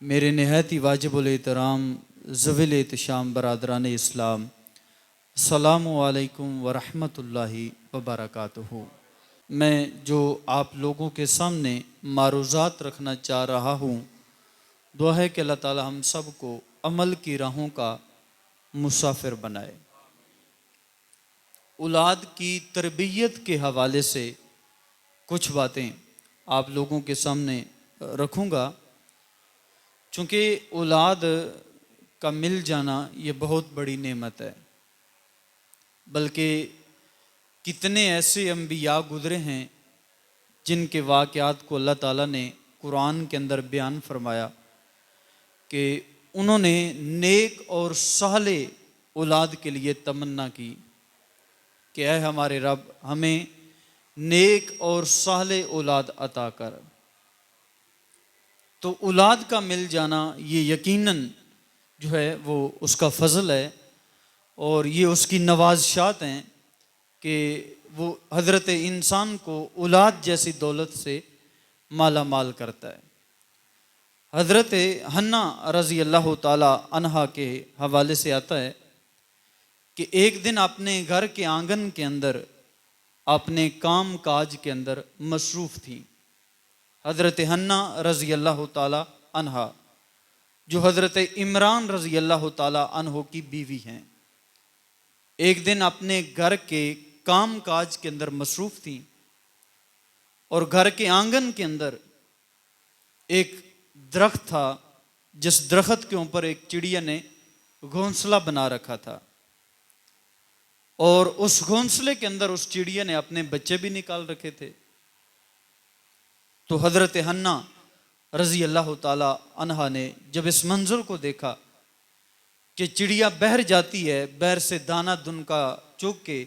میرے نہایت ہی واجب الاحترام ذویل احتشام برادران اسلام، السلام علیکم ورحمۃ اللہ وبرکاتہ۔ میں جو آپ لوگوں کے سامنے معروضات رکھنا چاہ رہا ہوں، دعا ہے کہ اللہ تعالی ہم سب کو عمل کی راہوں کا مسافر بنائے۔ اولاد کی تربیت کے حوالے سے کچھ باتیں آپ لوگوں کے سامنے رکھوں گا۔ چونکہ اولاد کا مل جانا یہ بہت بڑی نعمت ہے، بلکہ کتنے ایسے انبیاء گزرے ہیں جن کے واقعات کو اللہ تعالیٰ نے قرآن کے اندر بیان فرمایا کہ انہوں نے نیک اور صالح اولاد کے لیے تمنا کی کہ اے ہمارے رب ہمیں نیک اور صالح اولاد عطا کر۔ تو اولاد کا مل جانا یہ یقیناً جو ہے وہ اس کا فضل ہے، اور یہ اس کی نوازشات ہیں کہ وہ حضرت انسان کو اولاد جیسی دولت سے مالا مال کرتا ہے۔ حضرت حنا رضی اللہ تعالی عنہا کے حوالے سے آتا ہے کہ ایک دن اپنے گھر کے آنگن کے اندر اپنے کام کاج کے اندر مصروف تھیں۔ حضرت حنا رضی اللہ تعالی عنہا جو حضرت عمران رضی اللہ تعالی عنہ کی بیوی ہیں، ایک دن اپنے گھر کے کام کاج کے اندر مصروف تھیں، اور گھر کے آنگن کے اندر ایک درخت تھا جس درخت کے اوپر ایک چڑیا نے گھونسلہ بنا رکھا تھا، اور اس گھونسلے کے اندر اس چڑیا نے اپنے بچے بھی نکال رکھے تھے۔ تو حضرت حنا رضی اللہ تعالی عنہا نے جب اس منظر کو دیکھا کہ چڑیا بہر جاتی ہے، بہر سے دانہ دن کا چوک کے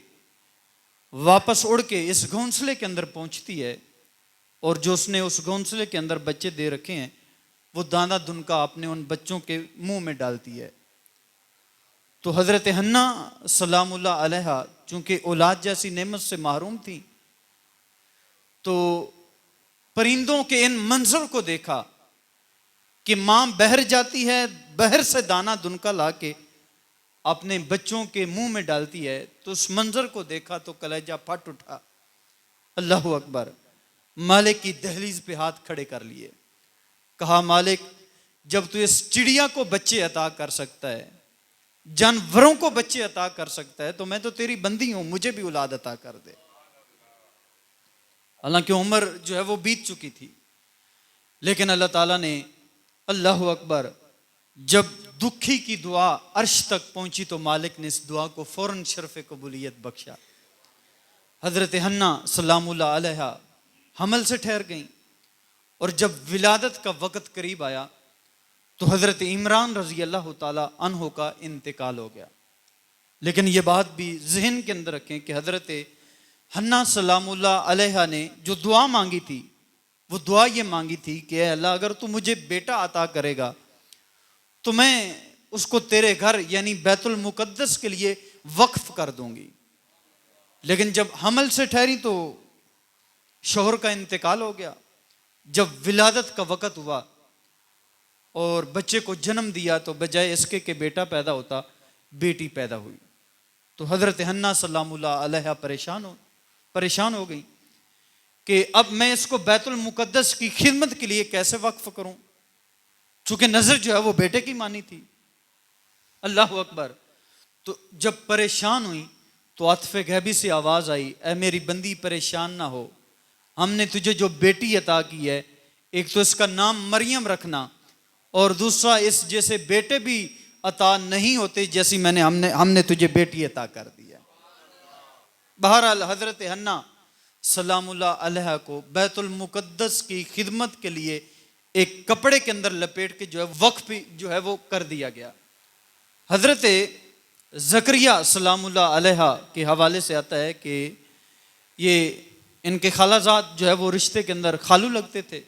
واپس اڑ کے اس گھونسلے کے اندر پہنچتی ہے، اور جو اس نے اس گھونسلے کے اندر بچے دے رکھے ہیں وہ دانہ دن کا اپنے ان بچوں کے منہ میں ڈالتی ہے۔ تو حضرت حنا سلام اللہ علیہا چونکہ اولاد جیسی نعمت سے محروم تھی، تو پرندوں کے ان منظر کو دیکھا کہ ماں بہر جاتی ہے، بہر سے دانہ دنکا لا کے اپنے بچوں کے منہ میں ڈالتی ہے، تو اس منظر کو دیکھا تو کلیجہ پھٹ اٹھا۔ اللہ اکبر! مالک کی دہلیز پہ ہاتھ کھڑے کر لیے، کہا مالک جب تو اس چڑیا کو بچے عطا کر سکتا ہے، جانوروں کو بچے عطا کر سکتا ہے، تو میں تو تیری بندی ہوں، مجھے بھی اولاد عطا کر دے۔ حالانکہ عمر جو ہے وہ بیت چکی تھی، لیکن اللہ تعالیٰ نے اللہ اکبر جب دکھی کی دعا عرش تک پہنچی تو مالک نے اس دعا کو فوراً شرف قبولیت بخشا۔ حضرت حنا سلام اللہ علیہا حمل سے ٹھہر گئیں، اور جب ولادت کا وقت قریب آیا تو حضرت عمران رضی اللہ تعالی عنہ کا انتقال ہو گیا۔ لیکن یہ بات بھی ذہن کے اندر رکھیں کہ حضرت حنا سلام اللہ علیہا نے جو دعا مانگی تھی وہ دعا یہ مانگی تھی کہ اے اللہ اگر تو مجھے بیٹا عطا کرے گا تو میں اس کو تیرے گھر یعنی بیت المقدس کے لیے وقف کر دوں گی۔ لیکن جب حمل سے ٹھہری تو شوہر کا انتقال ہو گیا۔ جب ولادت کا وقت ہوا اور بچے کو جنم دیا تو بجائے اس کے کہ بیٹا پیدا ہوتا بیٹی پیدا ہوئی۔ تو حضرت حنا سلام اللہ علیہا پریشان ہو گئی کہ اب میں اس کو بیت المقدس کی خدمت کے لیے کیسے وقف کروں، چونکہ نظر جو ہے وہ بیٹے کی مانی تھی۔ اللہ اکبر! تو جب پریشان ہوئی تو عاطف غیبی سے آواز آئی، اے میری بندی پریشان نہ ہو، ہم نے تجھے جو بیٹی عطا کی ہے، ایک تو اس کا نام مریم رکھنا، اور دوسرا اس جیسے بیٹے بھی عطا نہیں ہوتے جیسی ہم نے تجھے بیٹی عطا کر دی ہے۔ بہرحال حضرت حنا سلام اللہ علیہ کو بیت المقدس کی خدمت کے لیے ایک کپڑے کے اندر لپیٹ کے جو ہے وقف جو ہے وہ کر دیا گیا۔ حضرت زکریا سلام اللہ علیہ کے حوالے سے آتا ہے کہ یہ ان کے خالہ زاد جو ہے وہ رشتے کے اندر خالو لگتے تھے،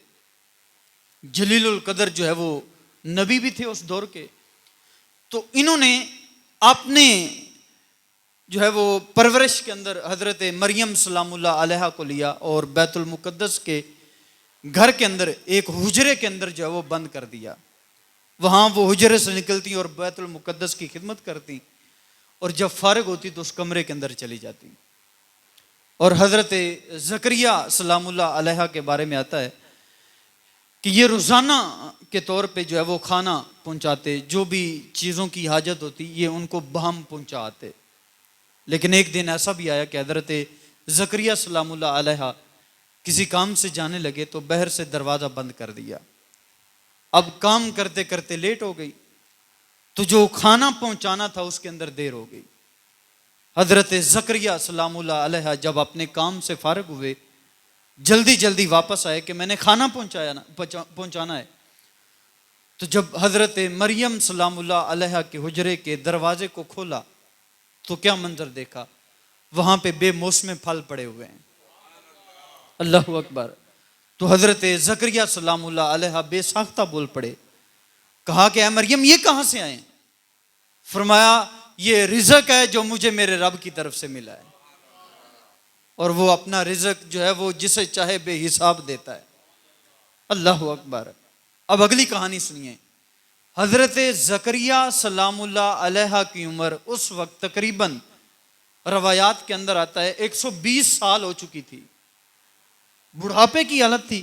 جلیل القدر جو ہے وہ نبی بھی تھے اس دور کے۔ تو انہوں نے اپنے جو ہے وہ پرورش کے اندر حضرت مریم سلام اللہ علیہ کو لیا اور بیت المقدس کے گھر کے اندر ایک حجرے کے اندر جو ہے وہ بند کر دیا۔ وہاں وہ حجرے سے نکلتی اور بیت المقدس کی خدمت کرتی، اور جب فارغ ہوتی تو اس کمرے کے اندر چلی جاتی۔ اور حضرت زکریہ سلام اللہ علیہ کے بارے میں آتا ہے کہ یہ روزانہ کے طور پہ جو ہے وہ کھانا پہنچاتے، جو بھی چیزوں کی حاجت ہوتی یہ ان کو بہم پہنچا آتے۔ لیکن ایک دن ایسا بھی آیا کہ حضرت زکریہ سلام اللہ علیہ کسی کام سے جانے لگے تو باہر سے دروازہ بند کر دیا۔ اب کام کرتے کرتے لیٹ ہو گئی، تو جو کھانا پہنچانا تھا اس کے اندر دیر ہو گئی۔ حضرت زکریہ سلام اللہ علیہ جب اپنے کام سے فارغ ہوئے، جلدی جلدی واپس آئے کہ میں نے کھانا پہنچانا ہے۔ تو جب حضرت مریم سلام اللہ علیہ کے حجرے کے دروازے کو کھولا تو کیا منظر دیکھا، وہاں پہ بے موسم پھل پڑے ہوئے ہیں۔ اللہ اکبر۔ تو حضرت زکریہ سلام اللہ علیہ بے ساختہ بول پڑے، کہا کہ اے مریم یہ کہاں سے آئے؟ فرمایا یہ رزق ہے جو مجھے میرے رب کی طرف سے ملا ہے، اور وہ اپنا رزق جو ہے وہ جسے چاہے بے حساب دیتا ہے۔ اللہ اکبر۔ اب اگلی کہانی سنیے۔ حضرت زکریہ سلام اللہ علیہ کی عمر اس وقت تقریباً روایات کے اندر آتا ہے 120 سال ہو چکی تھی، بڑھاپے کی حالت تھی،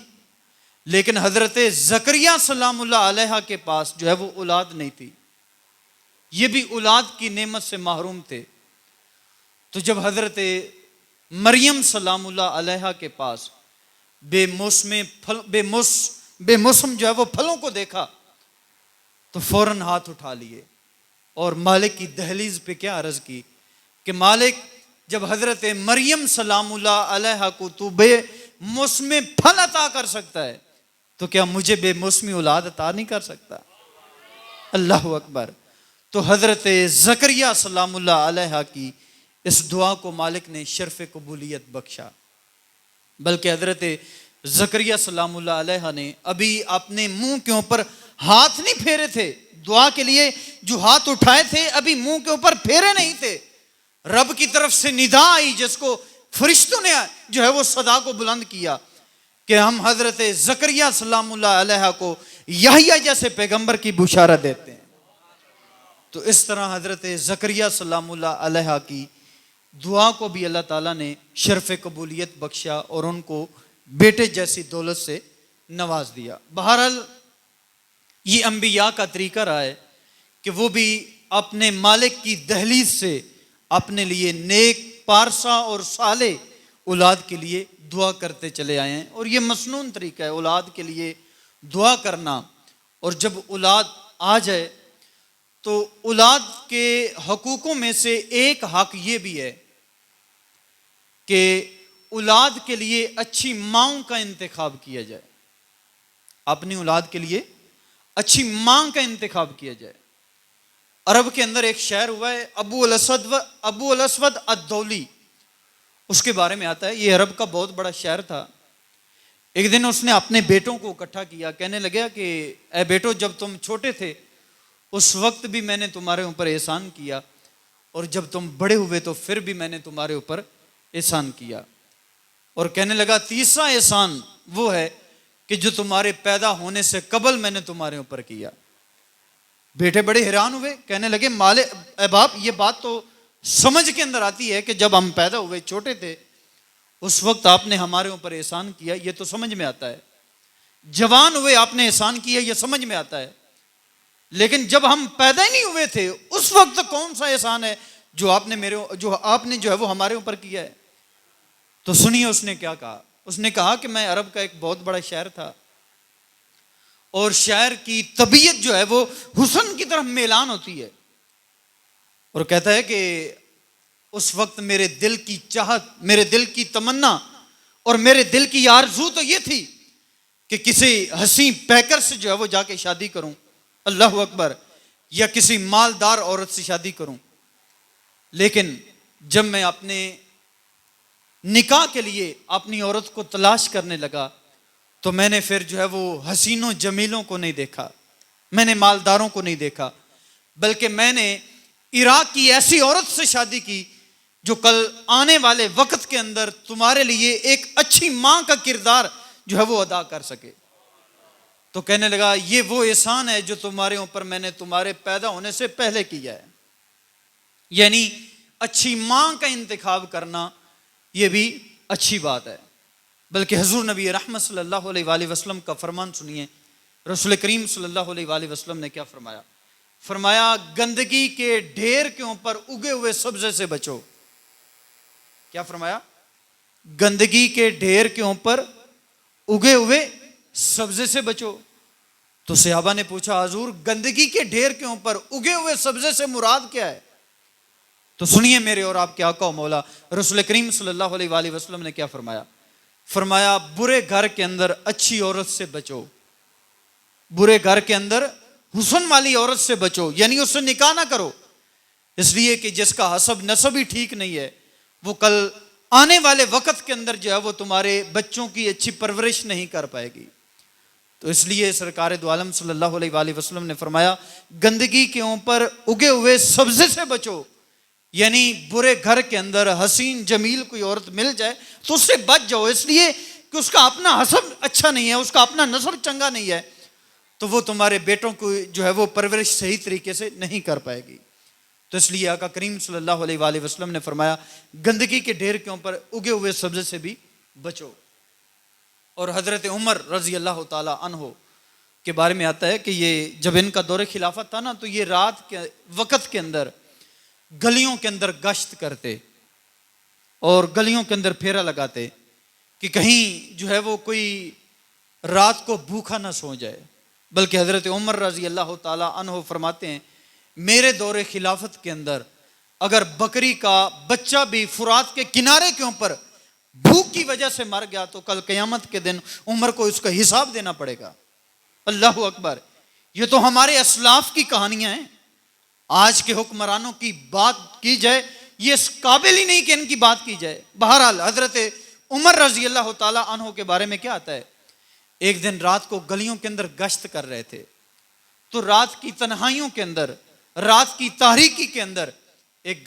لیکن حضرت زکریہ سلام اللہ علیہ کے پاس جو ہے وہ اولاد نہیں تھی، یہ بھی اولاد کی نعمت سے محروم تھے۔ تو جب حضرت مریم سلام اللہ علیہ کے پاس بے موسم جو ہے وہ پھلوں کو دیکھا تو فوراً ہاتھ اٹھا لیے اور مالک کی دہلیز پہ کیا عرض کی کہ مالک جب حضرت مریم سلام اللہ علیہ کو تو بے موسم پھل عطا کر سکتا ہے تو کیا مجھے بے موسمی اولاد عطا نہیں کر سکتا؟ اللہ اکبر۔ تو حضرت زکریہ سلام اللہ علیہ کی اس دعا کو مالک نے شرف قبولیت بخشا، بلکہ حضرت زکریہ سلام اللہ علیہ نے ابھی اپنے منہ کے اوپر ہاتھ نہیں پھیرے تھے، دعا کے لیے جو ہاتھ اٹھائے تھے ابھی منہ کے اوپر پھیرے نہیں تھے، رب کی طرف سے ندا آئی جس کو فرشتوں نے جو ہے وہ صدا کو بلند کیا کہ ہم حضرت زکریہ سلام اللہ علیہ کو یحییٰ جیسے پیغمبر کی بشارت دیتے ہیں۔ تو اس طرح حضرت زکریہ سلام اللہ علیہ کی دعا کو بھی اللہ تعالیٰ نے شرف قبولیت بخشا اور ان کو بیٹے جیسی دولت سے نواز دیا۔ بہرحال یہ انبیاء کا طریقہ رہا ہے کہ وہ بھی اپنے مالک کی دہلیز سے اپنے لیے نیک پارسا اور صالح اولاد کے لیے دعا کرتے چلے آئے ہیں، اور یہ مسنون طریقہ ہے اولاد کے لیے دعا کرنا۔ اور جب اولاد آ جائے تو اولاد کے حقوقوں میں سے ایک حق یہ بھی ہے کہ اولاد کے لیے اچھی ماں کا انتخاب کیا جائے، اپنی اولاد کے لیے اچھی ماں کا انتخاب کیا جائے۔ عرب کے اندر ایک شاعر ہوا ہے ابو الاسود الدولی، اس کے بارے میں آتا ہے، یہ عرب کا بہت بڑا شاعر تھا۔ ایک دن اس نے اپنے بیٹوں کو اکٹھا کیا، کہنے لگا کہ اے بیٹو جب تم چھوٹے تھے اس وقت بھی میں نے تمہارے اوپر احسان کیا، اور جب تم بڑے ہوئے تو پھر بھی میں نے تمہارے اوپر احسان کیا، اور کہنے لگا تیسرا احسان وہ ہے کہ جو تمہارے پیدا ہونے سے قبل میں نے تمہارے اوپر کیا۔ بیٹے بڑے حیران ہوئے، کہنے لگے اے باپ یہ بات تو سمجھ کے اندر آتی ہے کہ جب ہم پیدا ہوئے چھوٹے تھے اس وقت آپ نے ہمارے اوپر احسان کیا، یہ تو سمجھ میں آتا ہے، جوان ہوئے آپ نے احسان کیا یہ سمجھ میں آتا ہے، لیکن جب ہم پیدا ہی نہیں ہوئے تھے اس وقت کون سا احسان ہے جو آپ نے جو ہے وہ ہمارے اوپر کیا ہے؟ تو سنیے اس نے کیا کہا۔ اس نے کہا کہ میں عرب کا ایک بہت بڑا شاعر تھا، اور شاعر کی طبیعت جو ہے وہ حسن کی طرف میلان ہوتی ہے، اور کہتا ہے کہ اس وقت میرے دل کی چاہت، میرے دل کی تمنا اور میرے دل کی آرزو تو یہ تھی کہ کسی حسین پیکر سے جو ہے وہ جا کے شادی کروں، اللہ اکبر، یا کسی مالدار عورت سے شادی کروں۔ لیکن جب میں اپنے نکاح کے لیے اپنی عورت کو تلاش کرنے لگا تو میں نے پھر جو ہے وہ حسینوں جمیلوں کو نہیں دیکھا، میں نے مالداروں کو نہیں دیکھا، بلکہ میں نے عراق کی ایسی عورت سے شادی کی جو کل آنے والے وقت کے اندر تمہارے لیے ایک اچھی ماں کا کردار جو ہے وہ ادا کر سکے۔ تو کہنے لگا یہ وہ احسان ہے جو تمہارے اوپر میں نے تمہارے پیدا ہونے سے پہلے کیا ہے. یعنی اچھی ماں کا انتخاب کرنا یہ بھی اچھی بات ہے. بلکہ حضور نبی رحمت صلی اللہ علیہ وآلہ وسلم کا فرمان سنیے. رسول کریم صلی اللہ علیہ وآلہ وسلم نے کیا فرمایا؟ فرمایا گندگی کے ڈھیر کے اوپر اگے ہوئے سبزے سے بچو. کیا فرمایا؟ گندگی کے ڈھیر کے اوپر اگے ہوئے سبزے سے بچو. تو صحابہ نے پوچھا حضور گندگی کے ڈھیر کے اوپر اگے ہوئے سبزے سے مراد کیا ہے؟ تو سنیے میرے اور آپ کے آقا و مولا رسول کریم صلی اللہ علیہ وآلہ وسلم نے کیا فرمایا؟ فرمایا برے گھر کے اندر اچھی عورت سے بچو. برے گھر کے اندر حسن والی عورت سے بچو، یعنی اس سے نکاح نہ کرو، اس لیے کہ جس کا حسب نسب ہی ٹھیک نہیں ہے وہ کل آنے والے وقت کے اندر جو ہے وہ تمہارے بچوں کی اچھی پرورش نہیں کر پائے گی. تو اس لیے سرکار دو عالم صلی اللہ علیہ وآلہ وسلم نے فرمایا گندگی کے اوپر اگے ہوئے سبزے سے بچو. یعنی برے گھر کے اندر حسین جمیل کوئی عورت مل جائے تو اس سے بچ جاؤ، اس لیے کہ اس کا اپنا حسب اچھا نہیں ہے، اس کا اپنا نسب چنگا نہیں ہے، تو وہ تمہارے بیٹوں کو جو ہے وہ پرورش صحیح طریقے سے نہیں کر پائے گی. تو اس لیے آقا کریم صلی اللہ علیہ وآلہ وسلم نے فرمایا گندگی کے ڈھیر کے اوپر اگے ہوئے سبزے سے بھی بچو. اور حضرت عمر رضی اللہ تعالی عنہ کے بارے میں آتا ہے کہ یہ جب ان کا دور خلافت تھا نا تو یہ رات کے وقت کے اندر گلیوں کے اندر گشت کرتے اور گلیوں کے اندر پھیرا لگاتے کہ کہیں جو ہے وہ کوئی رات کو بھوکا نہ سو جائے. بلکہ حضرت عمر رضی اللہ تعالی عنہ فرماتے ہیں میرے دور خلافت کے اندر اگر بکری کا بچہ بھی فرات کے کنارے کے اوپر بھوک کی وجہ سے مر گیا تو کل قیامت کے دن عمر کو اس کا حساب دینا پڑے گا. اللہ اکبر. یہ تو ہمارے اسلاف کی کہانیاں ہیں. آج کے حکمرانوں کی بات کی جائے یہ اس قابل ہی نہیں کہ ان کی بات کی جائے. بہرحال حضرت عمر رضی اللہ تعالی عنہ کے بارے میں کیا آتا ہے؟ ایک دن رات کو گلیوں کے اندر گشت کر رہے تھے تو رات کی تنہائیوں کے اندر، رات کی تاریکی کے اندر ایک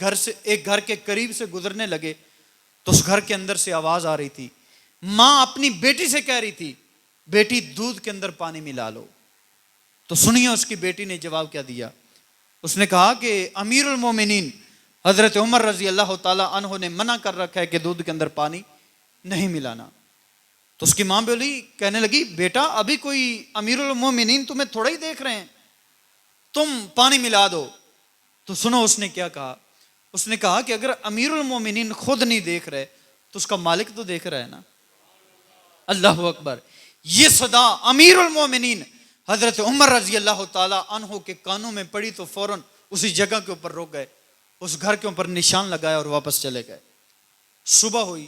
گھر کے قریب سے گزرنے لگے تو اس گھر کے اندر سے آواز آ رہی تھی. ماں اپنی بیٹی سے کہہ رہی تھی بیٹی دودھ کے اندر پانی ملا لو. تو سنیے اس کی بیٹی نے جواب کیا دیا. اس نے کہا کہ امیر المومنین حضرت عمر رضی اللہ تعالی عنہ نے منع کر رکھا ہے کہ دودھ کے اندر پانی نہیں ملانا. تو اس کی ماں بولی، کہنے لگی بیٹا ابھی کوئی امیر المومنین تمہیں تھوڑا ہی دیکھ رہے ہیں، تم پانی ملا دو. تو سنو اس نے کیا کہا. اس نے کہا کہ اگر امیر المومنین خود نہیں دیکھ رہے تو اس کا مالک تو دیکھ رہا ہے نا. اللہ اکبر. یہ صدا امیر المومنین حضرت عمر رضی اللہ تعالی عنہ کے کانوں میں پڑی تو فوراً اسی جگہ کے اوپر رک گئے، اس گھر کے اوپر نشان لگایا اور واپس چلے گئے. صبح ہوئی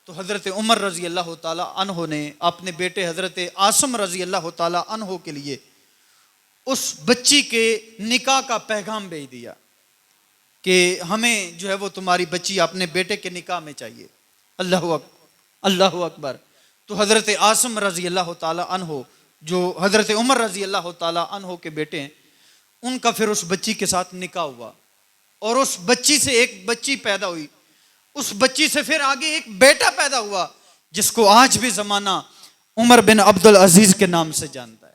تو حضرت عمر رضی اللہ تعالی عنہ نے اپنے بیٹے حضرت عاصم رضی اللہ تعالی عنہ کے لیے اس بچی کے نکاح کا پیغام بھیج دیا کہ ہمیں جو ہے وہ تمہاری بچی اپنے بیٹے کے نکاح میں چاہیے. اللہ اکبر. تو حضرت عاصم رضی اللہ تعالی عنہ جو حضرت عمر رضی اللہ تعالی عنہ کے بیٹے ہیں ان کا پھر اس بچی کے ساتھ نکاح ہوا اور اس بچی سے ایک بچی پیدا ہوئی. اس بچی سے پھر آگے ایک بیٹا پیدا ہوا جس کو آج بھی زمانہ عمر بن عبد العزیز کے نام سے جانتا ہے.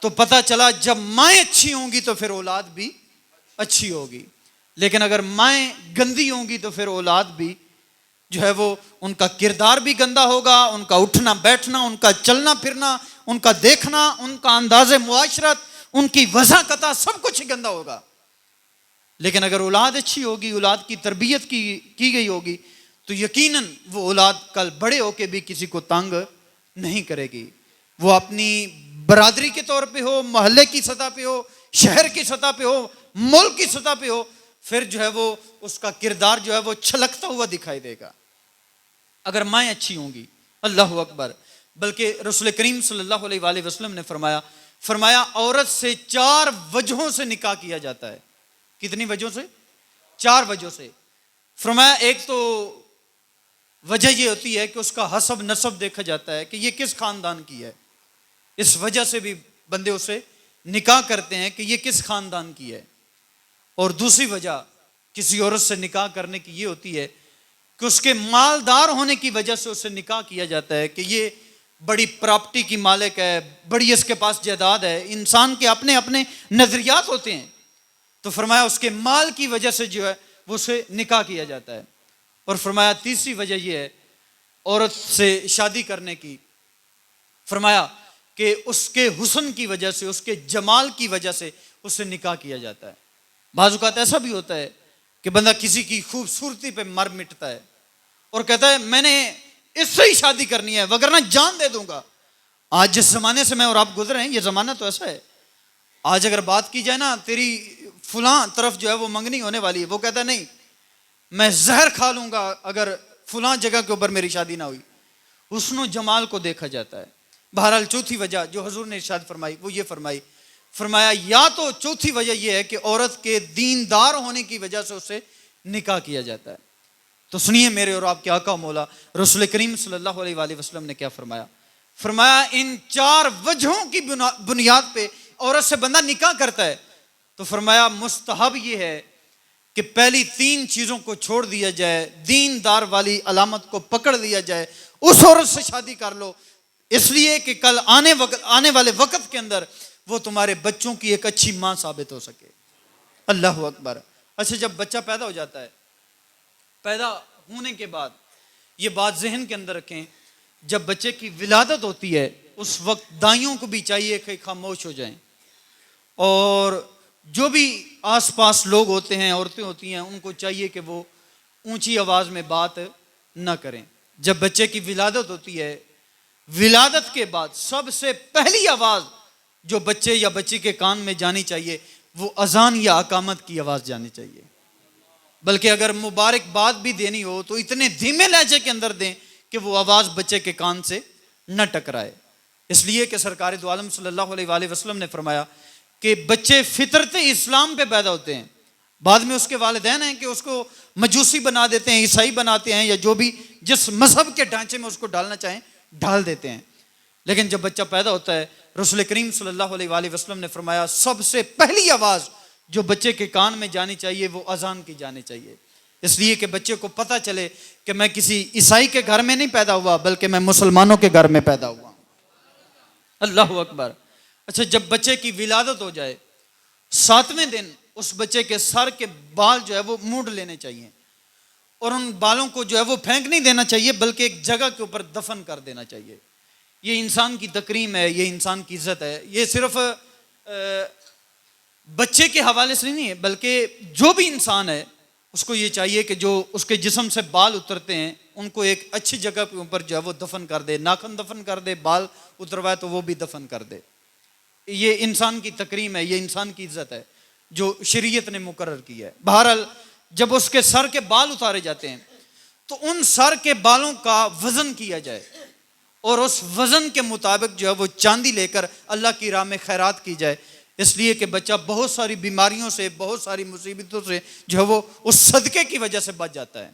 تو پتہ چلا جب مائیں اچھی ہوں گی تو پھر اولاد بھی اچھی ہوگی، لیکن اگر مائیں گندی ہوں گی تو پھر اولاد بھی جو ہے وہ ان کا کردار بھی گندا ہوگا، ان کا اٹھنا بیٹھنا، ان کا چلنا پھرنا، ان کا دیکھنا، ان کا انداز معاشرت، ان کی وضاحت سب کچھ گندا ہوگا. لیکن اگر اولاد اچھی ہوگی، اولاد کی تربیت کی گئی ہوگی تو یقیناً وہ اولاد کل بڑے ہو کے بھی کسی کو تنگ نہیں کرے گی. وہ اپنی برادری کے طور پہ ہو، محلے کی سطح پہ ہو، شہر کی سطح پہ ہو، ملک کی سطح پہ ہو، پھر جو ہے وہ اس کا کردار جو ہے وہ چھلکتا ہوا دکھائی دے گا اگر مائیں اچھی ہوں گی. اللہ اکبر. بلکہ رسول کریم صلی اللہ علیہ وآلہ وسلم نے فرمایا عورت سے 4 وجہوں سے نکاح کیا جاتا ہے. کتنی وجہوں سے؟ 4 وجہوں سے. فرمایا ایک تو وجہ یہ ہوتی ہے کہ اس کا حسب نسب دیکھا جاتا ہے کہ یہ کس خاندان کی ہے، اس وجہ سے بھی بندے اسے نکاح کرتے ہیں کہ یہ کس خاندان کی ہے. اور دوسری وجہ کسی عورت سے نکاح کرنے کی یہ ہوتی ہے کہ اس کے مالدار ہونے کی وجہ سے اسے نکاح کیا جاتا ہے کہ یہ بڑی پراپرٹی کی مالک ہے، بڑی اس کے پاس جائیداد ہے، انسان کے اپنے اپنے نظریات ہوتے ہیں، تو فرمایا اس کے مال کی وجہ سے جو ہے وہ اسے نکاح کیا جاتا ہے. اور فرمایا تیسری وجہ یہ ہے عورت سے شادی کرنے کی، فرمایا کہ اس کے حسن کی وجہ سے، اس کے جمال کی وجہ سے اسے نکاح کیا جاتا ہے. بعض اوقات ایسا بھی ہوتا ہے کہ بندہ کسی کی خوبصورتی پہ مر مٹتا ہے اور کہتا ہے میں نے اس سے ہی شادی کرنی ہے وگرنہ جان دے دوں گا. آج جس زمانے سے میں اور آپ گزرے ہیں، یہ زمانہ تو ایسا ہے. آج اگر بات کی جائے نا تیری فلاں طرف جو ہے وہ منگنی ہونے والی ہے، وہ کہتا ہے نہیں میں زہر کھا لوں گا اگر فلاں جگہ کے اوپر میری شادی نہ ہوئی. حسن و جمال کو دیکھا جاتا ہے. بہرحال چوتھی وجہ جو حضور نے ارشاد فرمائی وہ یہ فرمایا یا تو چوتھی وجہ یہ ہے کہ عورت کے دیندار ہونے کی وجہ سے اسے نکاح کیا جاتا ہے. تو سنیے میرے اور آپ کے آقا مولا رسول کریم صلی اللہ علیہ وآلہ وسلم نے کیا فرمایا ان 4 وجہوں کی بنیاد پہ عورت سے بندہ نکاح کرتا ہے تو فرمایا مستحب یہ ہے کہ پہلی 3 چیزوں کو چھوڑ دیا جائے، دیندار والی علامت کو پکڑ لیا جائے، اس عورت سے شادی کر لو، اس لیے کہ کل آنے والے وقت کے اندر وہ تمہارے بچوں کی ایک اچھی ماں ثابت ہو سکے. اللہ اکبر. اچھا جب بچہ پیدا ہو جاتا ہے، پیدا ہونے کے بعد یہ بات ذہن کے اندر رکھیں، جب بچے کی ولادت ہوتی ہے اس وقت دائیوں کو بھی چاہیے کہ خاموش ہو جائیں، اور جو بھی آس پاس لوگ ہوتے ہیں، عورتیں ہوتی ہیں، ان کو چاہیے کہ وہ اونچی آواز میں بات نہ کریں. جب بچے کی ولادت ہوتی ہے، ولادت کے بعد سب سے پہلی آواز جو بچے یا بچی کے کان میں جانی چاہیے وہ اذان یا اقامت کی آواز جانی چاہیے. بلکہ اگر مبارکباد بھی دینی ہو تو اتنے دھیمے لہجے کے اندر دیں کہ وہ آواز بچے کے کان سے نہ ٹکرائے. اس لیے کہ سرکار دو عالم صلی اللہ علیہ وآلہ وسلم نے فرمایا کہ بچے فطرت اسلام پہ پیدا ہوتے ہیں، بعد میں اس کے والدین ہیں کہ اس کو مجوسی بنا دیتے ہیں، عیسائی بناتے ہیں، یا جو بھی جس مذہب کے ڈھانچے میں اس کو ڈالنا چاہیں ڈال دیتے ہیں. لیکن جب بچہ پیدا ہوتا ہے رسول کریم صلی اللہ علیہ وآلہ وسلم نے فرمایا سب سے پہلی آواز جو بچے کے کان میں جانی چاہیے وہ اذان کی جانی چاہیے. اس لیے کہ بچے کو پتہ چلے کہ میں کسی عیسائی کے گھر میں نہیں پیدا ہوا بلکہ میں مسلمانوں کے گھر میں پیدا ہوا. اللہ اکبر. اچھا جب بچے کی ولادت ہو جائے 7ویں دن اس بچے کے سر کے بال جو ہے وہ مونڈ لینے چاہیے، اور ان بالوں کو جو ہے وہ پھینک نہیں دینا چاہیے بلکہ ایک جگہ کے اوپر دفن کر دینا چاہیے. یہ انسان کی تکریم ہے، یہ انسان کی عزت ہے. یہ صرف بچے کے حوالے سے نہیں ہے بلکہ جو بھی انسان ہے اس کو یہ چاہیے کہ جو اس کے جسم سے بال اترتے ہیں ان کو ایک اچھی جگہ کے اوپر جو ہے وہ دفن کر دے، ناخن دفن کر دے، بال اتروائے تو وہ بھی دفن کر دے. یہ انسان کی تکریم ہے، یہ انسان کی عزت ہے جو شریعت نے مقرر کی ہے. بہرحال جب اس کے سر کے بال اتارے جاتے ہیں تو ان سر کے بالوں کا وزن کیا جائے اور اس وزن کے مطابق جو ہے وہ چاندی لے کر اللہ کی راہ میں خیرات کی جائے. اس لیے کہ بچہ بہت ساری بیماریوں سے، بہت ساری مصیبتوں سے جو ہے وہ اس صدقے کی وجہ سے بچ جاتا ہے.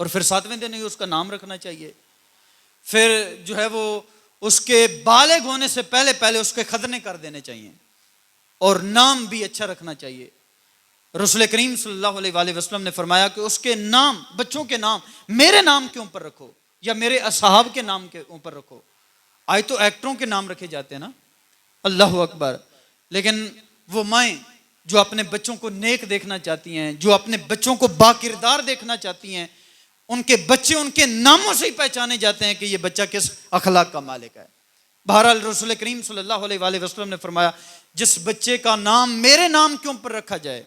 اور پھر 7ویں دن ہی اس کا نام رکھنا چاہیے. پھر جو ہے وہ اس کے بالغ ہونے سے پہلے اس کے ختنے کر دینے چاہیے اور نام بھی اچھا رکھنا چاہیے. رسول کریم صلی اللہ علیہ وآلہ وسلم نے فرمایا کہ اس کے نام، بچوں کے نام میرے نام کے اوپر رکھو یا میرے اصحاب کے نام کے اوپر رکھو. آج تو ایکٹروں کے نام رکھے جاتے ہیں نا، اللہ اکبر. لیکن وہ مائیں جو اپنے بچوں کو نیک دیکھنا چاہتی ہیں، جو اپنے بچوں کو باکردار دیکھنا چاہتی ہیں، ان کے بچے ان کے ناموں سے ہی پہچانے جاتے ہیں کہ یہ بچہ کس اخلاق کا مالک ہے. بہرحال رسول کریم صلی اللہ علیہ وآلہ وسلم نے فرمایا جس بچے کا نام میرے نام کے اوپر رکھا جائے.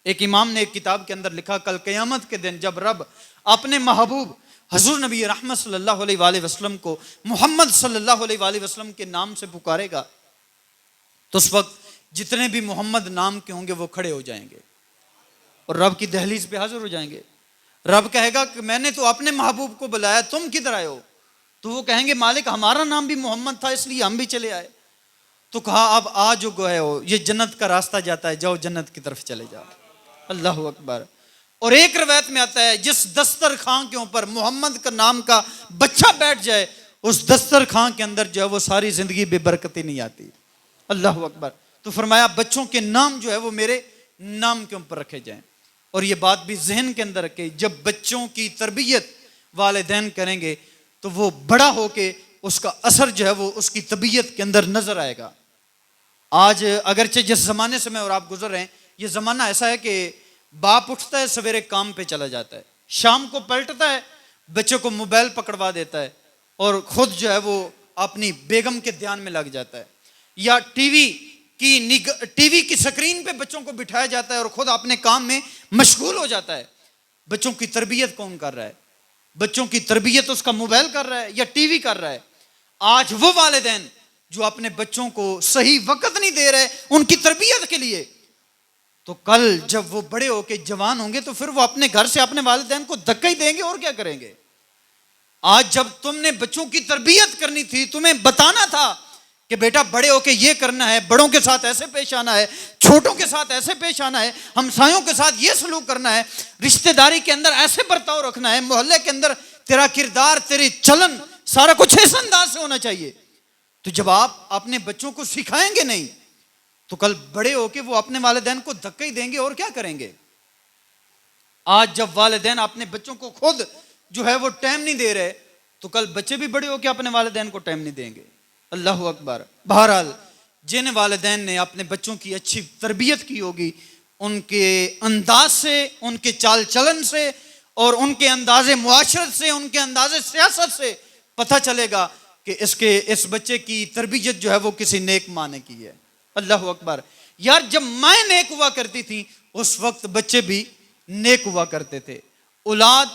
ایک امام نے ایک کتاب کے اندر لکھا کل قیامت کے دن جب رب اپنے محبوب حضور نبی رحمت صلی اللہ علیہ وآلہ وسلم کو محمد صلی اللہ علیہ وآلہ وسلم کے نام سے پکارے گا تو اس وقت جتنے بھی محمد نام کے ہوں گے وہ کھڑے ہو جائیں گے اور رب کی دہلیز پہ حاضر ہو جائیں گے. رب کہے گا کہ میں نے تو اپنے محبوب کو بلایا، تم کدھر آئے ہو؟ تو وہ کہیں گے مالک ہمارا نام بھی محمد تھا اس لیے ہم بھی چلے آئے. تو کہا اب آ جو گئے ہو، یہ جنت کا راستہ جاتا ہے، جاؤ جنت کی طرف چلے جاؤ. اللہ اکبر. اور ایک روایت میں آتا ہے جس دسترخوان کے اوپر محمد کا نام کا بچہ بیٹھ جائے اس دسترخوان کے اندر جو ہے وہ ساری زندگی بے برکتی نہیں آتی. اللہ اکبر. تو فرمایا بچوں کے نام جو ہے وہ میرے نام کے اوپر رکھے جائیں. اور یہ بات بھی ذہن کے اندر رکھے جب بچوں کی تربیت والدین کریں گے تو وہ بڑا ہو کے اس کا اثر جو ہے وہ اس کی طبیعت کے اندر نظر آئے گا. آج اگرچہ جس زمانے سے میں اور آپ گزر رہے ہیں، یہ زمانہ ایسا ہے کہ باپ اٹھتا ہے سویرے کام پہ چلا جاتا ہے، شام کو پلٹتا ہے، بچوں کو موبائل پکڑوا دیتا ہے اور خود جو ہے وہ اپنی بیگم کے دھیان میں لگ جاتا ہے، یا ٹی وی کی سکرین پہ بچوں کو بٹھایا جاتا ہے اور خود اپنے کام میں مشغول ہو جاتا ہے. بچوں کی تربیت کون کر رہا ہے؟ بچوں کی تربیت اس کا موبائل کر رہا ہے یا ٹی وی کر رہا ہے؟ آج وہ والدین جو اپنے بچوں کو صحیح وقت نہیں دے رہے ان کی تربیت کے لیے، تو کل جب وہ بڑے ہو کے جوان ہوں گے تو پھر وہ اپنے گھر سے اپنے والدین کو دھکا ہی دیں گے اور کیا کریں گے. آج جب تم نے بچوں کی تربیت کرنی تھی، تمہیں بتانا تھا کہ بیٹا بڑے ہو کے یہ کرنا ہے، بڑوں کے ساتھ ایسے پیش آنا ہے، چھوٹوں کے ساتھ ایسے پیش آنا ہے، ہمسایوں کے ساتھ یہ سلوک کرنا ہے، رشتہ داری کے اندر ایسے برتاؤ رکھنا ہے، محلے کے اندر تیرا کردار، تیری چلن، سارا کچھ اس انداز سے ہونا چاہیے. تو جب آپ اپنے بچوں کو سکھائیں گے نہیں تو کل بڑے ہو کے وہ اپنے والدین کو دھکا ہی دیں گے اور کیا کریں گے. آج جب والدین اپنے بچوں کو خود جو ہے وہ ٹائم نہیں دے رہے تو کل بچے بھی بڑے ہو کے اپنے والدین کو ٹائم نہیں دیں گے. اللہ اکبر. بہرحال جن والدین نے اپنے بچوں کی اچھی تربیت کی ہوگی، ان کے انداز سے، ان کے چال چلن سے اور ان کے انداز معاشرت سے، ان کے انداز سیاست سے پتہ چلے گا کہ اس بچے کی تربیت جو ہے وہ کسی نیک ماں نے کی ہے. اللہ اکبر. یار جب مائیں نیک ہوا کرتی تھی اس وقت بچے بھی نیک ہوا کرتے تھے. اولاد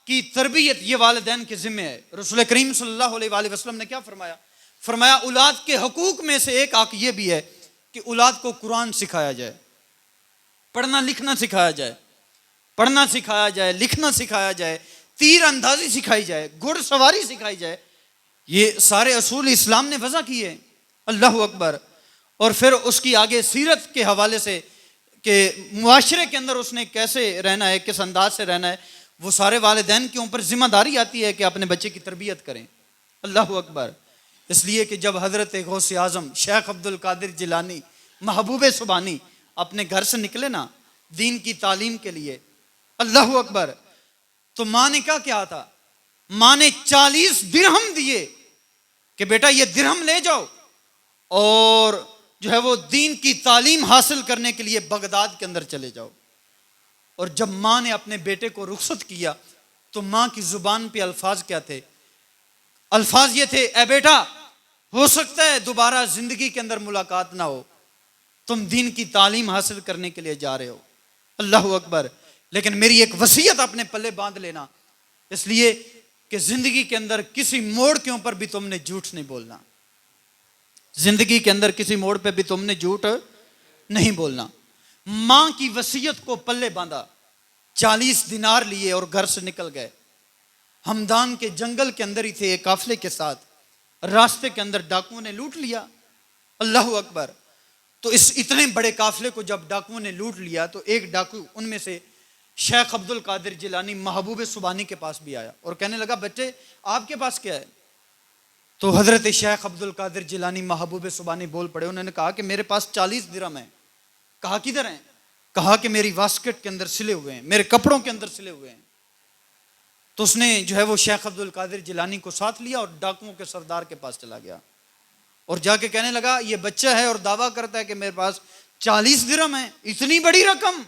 کی تربیت یہ والدین کے ذمہ ہے. رسول کریم صلی اللہ علیہ وآلہ وسلم نے کیا فرمایا؟ فرمایا اولاد کے حقوق میں سے ایک حق یہ بھی ہے کہ اولاد کو قرآن سکھایا جائے، پڑھنا لکھنا سکھایا جائے، پڑھنا سکھایا جائے، لکھنا سکھایا جائے، تیر اندازی سکھائی جائے، گھڑ سواری سکھائی جائے. یہ سارے اصول اسلام نے وضع کیے. اللہ اکبر. اور پھر اس کی آگے سیرت کے حوالے سے کہ معاشرے کے اندر اس نے کیسے رہنا ہے، کس انداز سے رہنا ہے، وہ سارے والدین کے اوپر ذمہ داری آتی ہے کہ اپنے بچے کی تربیت کریں. اللہ اکبر. اس لیے کہ جب حضرت غوث اعظم شیخ عبد القادر جیلانی محبوب سبحانی اپنے گھر سے نکلے نا دین کی تعلیم کے لیے، اللہ اکبر، تو ماں نے کیا تھا؟ ماں نے 40 درہم دیے کہ بیٹا یہ درہم لے جاؤ اور جو ہے وہ دین کی تعلیم حاصل کرنے کے لیے بغداد کے اندر چلے جاؤ. اور جب ماں نے اپنے بیٹے کو رخصت کیا تو ماں کی زبان پہ الفاظ کیا تھے؟ الفاظ یہ تھے، اے بیٹا ہو سکتا ہے دوبارہ زندگی کے اندر ملاقات نہ ہو، تم دین کی تعلیم حاصل کرنے کے لیے جا رہے ہو. اللہ اکبر. لیکن میری ایک وصیت اپنے پلے باندھ لینا، اس لیے کہ زندگی کے اندر کسی موڑ کے اوپر بھی تم نے جھوٹ نہیں بولنا. زندگی کے اندر کسی موڑ پہ بھی تم نے جھوٹ نہیں بولنا. ماں کی وصیت کو پلے باندھا، 40 دینار لیے اور گھر سے نکل گئے. ہمدان کے جنگل کے اندر ہی تھے ایک قافلے کے ساتھ، راستے کے اندر ڈاکوؤں نے لوٹ لیا. اللہ اکبر. تو اس اتنے بڑے قافلے کو جب ڈاکوؤں نے لوٹ لیا تو ایک ڈاکو ان میں سے شیخ عبد القادر جیلانی محبوب سبحانی کے پاس بھی آیا اور کہنے لگا بچے آپ کے پاس کیا ہے؟ تو حضرت شیخ عبد القادر جیلانی محبوب سبحانی بول پڑے. انہوں نے کہا کہ میرے پاس 40 درہم ہیں. کہا کدھر ہیں؟ کہا کہ میری واسکٹ کے اندر سلے ہوئے ہیں، میرے کپڑوں کے اندر سلے ہوئے ہیں. تو اس نے جو ہے وہ شیخ عبد القادر جیلانی کو ساتھ لیا اور ڈاکوؤں کے سردار کے پاس چلا گیا اور جا کے کہنے لگا یہ بچہ ہے اور دعویٰ کرتا ہے کہ میرے پاس 40 درہم ہیں، اتنی بڑی رقم.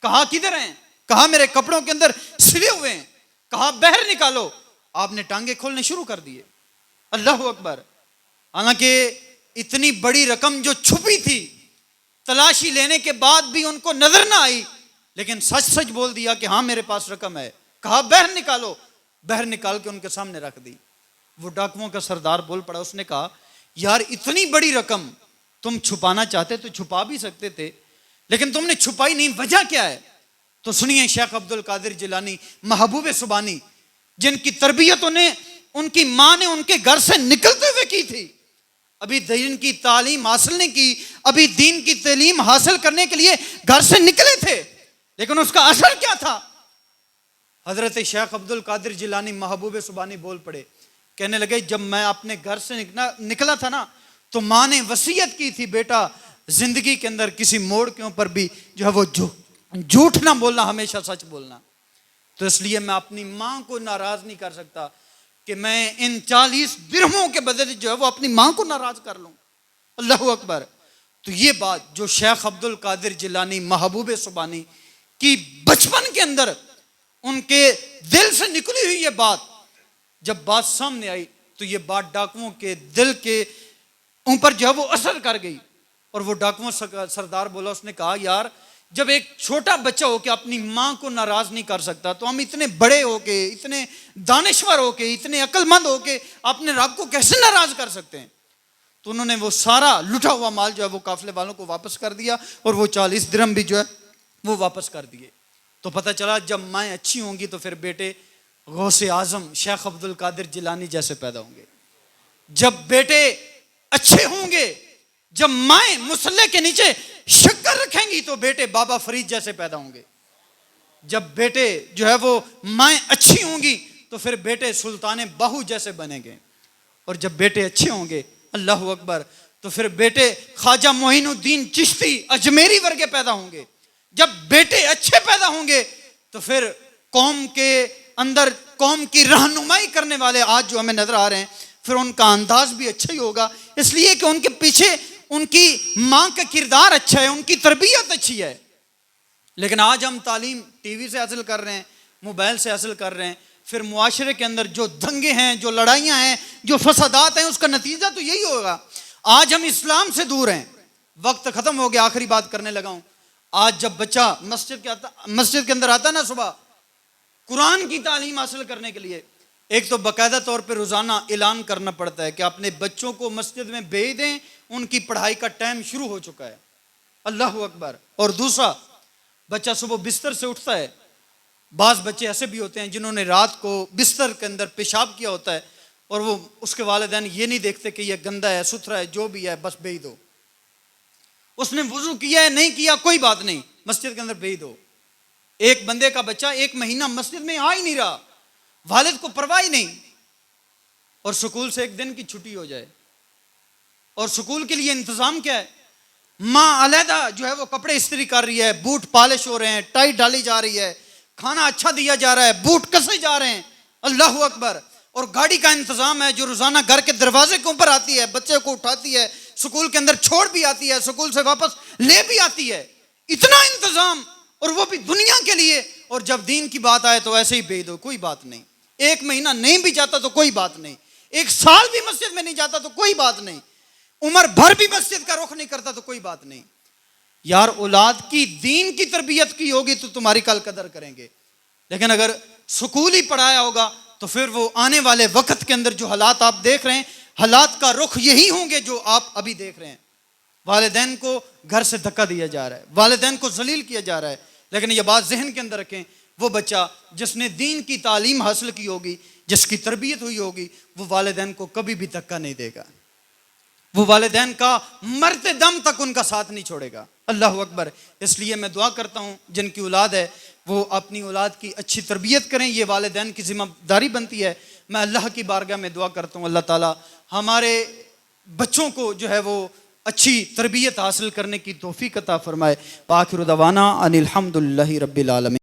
کہا کدھر ہیں؟ کہا میرے کپڑوں کے اندر سلے ہوئے ہیں. کہا باہر نکالو. آپ نے ٹانگیں کھولنے شروع کر دیے. اللہ اکبر. حالانکہ اتنی بڑی رقم جو چھپی تھی تلاشی لینے کے بعد بھی ان کو نظر نہ آئی، لیکن سچ سچ بول دیا کہ ہاں میرے پاس رقم ہے. کہا باہر نکالو. باہر نکال کے ان کے سامنے رکھ دی. وہ ڈاکوؤں کا سردار بول پڑا. اس نے کہا یار اتنی بڑی رقم تم چھپانا چاہتے تو چھپا بھی سکتے تھے، لیکن تم نے چھپائی نہیں، وجہ کیا ہے؟ تو سنیے شیخ عبد القادر جیلانی محبوب سبحانی جن کی تربیت ان کی ماں نے ان کے گھر سے نکلتے ہوئے کی تھی، ابھی دین کی تعلیم حاصل نہیں کی، ابھی دین کی تعلیم حاصل کرنے کے لیے گھر سے نکلے تھے، لیکن اس کا اثر کیا تھا؟ حضرت شیخ عبد القادر جیلانی محبوب سبحانی بول پڑے. کہنے لگے جب میں اپنے گھر سے نکلا تھا نا تو ماں نے وصیت کی تھی بیٹا زندگی کے اندر کسی موڑ کے اوپر بھی جو ہے وہ جھوٹ نہ بولنا، ہمیشہ سچ بولنا. تو اس لیے میں اپنی ماں کو ناراض نہیں کر سکتا کہ میں ان 40 درہموں کے بدلے جو ہے وہ اپنی ماں کو ناراض کر لوں. اللہ اکبر. تو یہ بات جو شیخ عبد القادر جیلانی محبوب سبحانی کی بچپن کے اندر ان کے دل سے نکلی ہوئی یہ بات جب بات سامنے آئی تو یہ بات ڈاکوؤں کے دل کے اوپر جو ہے وہ اثر کر گئی. اور وہ ڈاکوؤں سردار بولا, اس نے کہا یار جب ایک چھوٹا بچہ ہو کے اپنی ماں کو ناراض نہیں کر سکتا تو ہم اتنے بڑے ہو کے, اتنے دانشور ہو کے, اتنے عقل مند ہو کے اپنے رب کو کیسے ناراض کر سکتے ہیں. تو انہوں نے وہ سارا لٹا ہوا مال جو ہے وہ قافلے والوں کو واپس کر دیا اور وہ 40 درہم بھی جو ہے وہ واپس کر دیے. تو پتہ چلا جب مائیں اچھی ہوں گی تو پھر بیٹے غوث اعظم شیخ عبد القادر جیلانی جیسے پیدا ہوں گے. جب بیٹے اچھے ہوں گے, جب مائیں مصلے کے نیچے شکر رکھیں گی تو بیٹے بابا فرید جیسے پیدا ہوں گے. جب بیٹے جو ہے وہ مائیں اچھی ہوں گی تو پھر بیٹے سلطان باہو جیسے بنیں گے. اور جب بیٹے اچھے ہوں گے, اللہ اکبر, تو پھر بیٹے خواجہ معین الدین چشتی اجمیری ورگے پیدا ہوں گے. جب بیٹے اچھے پیدا ہوں گے تو پھر قوم کے اندر قوم کی رہنمائی کرنے والے آج جو ہمیں نظر آ رہے ہیں پھر ان کا انداز بھی اچھا ہی ہوگا, اس لیے کہ ان کے پیچھے ان کی ماں کا کردار اچھا ہے, ان کی تربیت اچھی ہے. لیکن آج ہم تعلیم ٹی وی سے حاصل کر رہے ہیں, موبائل سے حاصل کر رہے ہیں, پھر معاشرے کے اندر جو دنگے ہیں, جو لڑائیاں ہیں, جو فسادات ہیں, اس کا نتیجہ تو یہی ہوگا. آج ہم اسلام سے دور ہیں. وقت ختم ہو گیا, آخری بات کرنے لگا ہوں. آج جب بچہ مسجد کے اندر آتا نا صبح قرآن کی تعلیم حاصل کرنے کے لیے, ایک تو باقاعدہ طور پہ روزانہ اعلان کرنا پڑتا ہے کہ اپنے بچوں کو مسجد میں بھیج دیں, ان کی پڑھائی کا ٹائم شروع ہو چکا ہے. اللہ اکبر. اور دوسرا, بچہ صبح بستر سے اٹھتا ہے, بعض بچے ایسے بھی ہوتے ہیں جنہوں نے رات کو بستر کے اندر پیشاب کیا ہوتا ہے اور وہ اس کے والدین یہ نہیں دیکھتے کہ یہ گندا ہے ستھرا ہے جو بھی ہے بس بھیج دو. اس نے وضو کیا ہے نہیں کیا کوئی بات نہیں, مسجد کے اندر بھیج دو. ایک بندے کا بچہ 1 مہینہ مسجد میں آ ہی نہیں رہا, والد کو پرواہ ہی نہیں, اور سکول سے 1 دن کی چھٹی ہو جائے. اور سکول کے لیے انتظام کیا ہے, ماں علیحدہ جو ہے وہ کپڑے استری کر رہی ہے, بوٹ پالش ہو رہے ہیں, ٹائی ڈالی جا رہی ہے, کھانا اچھا دیا جا رہا ہے, بوٹ کسے جا رہے ہیں. اللہ اکبر. اور گاڑی کا انتظام ہے جو روزانہ گھر کے دروازے کے اوپر آتی ہے, بچے کو اٹھاتی ہے, سکول کے اندر چھوڑ بھی آتی ہے, سکول سے واپس لے بھی آتی ہے. اتنا انتظام, اور وہ بھی دنیا کے لیے. اور جب دین کی بات آئے تو ایسے ہی بھیج دو, کوئی بات نہیں. 1 مہینہ نہیں بھی جاتا تو کوئی بات نہیں, 1 سال بھی مسجد میں نہیں جاتا تو کوئی بات نہیں, عمر بھر بھی مسجد کا رخ نہیں کرتا تو کوئی بات نہیں. یار اولاد کی دین کی تربیت کی ہوگی تو تمہاری کل قدر کریں گے. لیکن اگر سکول ہی پڑھایا ہوگا تو پھر وہ آنے والے وقت کے اندر جو حالات آپ دیکھ رہے ہیں, حالات کا رخ یہی ہوں گے جو آپ ابھی دیکھ رہے ہیں. والدین کو گھر سے دھکا دیا جا رہا ہے, والدین کو ذلیل کیا جا رہا ہے. لیکن یہ بات ذہن کے اندر رکھیں, وہ بچہ جس نے دین کی تعلیم حاصل کی ہوگی, جس کی تربیت ہوئی ہوگی, وہ والدین کو کبھی بھی دھکا نہیں دے گا, وہ والدین کا مرتے دم تک ان کا ساتھ نہیں چھوڑے گا. اللہ اکبر. اس لیے میں دعا کرتا ہوں جن کی اولاد ہے وہ اپنی اولاد کی اچھی تربیت کریں, یہ والدین کی ذمہ داری بنتی ہے. میں اللہ کی بارگاہ میں دعا کرتا ہوں اللہ تعالیٰ ہمارے بچوں کو جو ہے وہ اچھی تربیت حاصل کرنے کی توفیق عطا فرمائے. وآخر دعوانا ان الحمد للہ رب العالمین.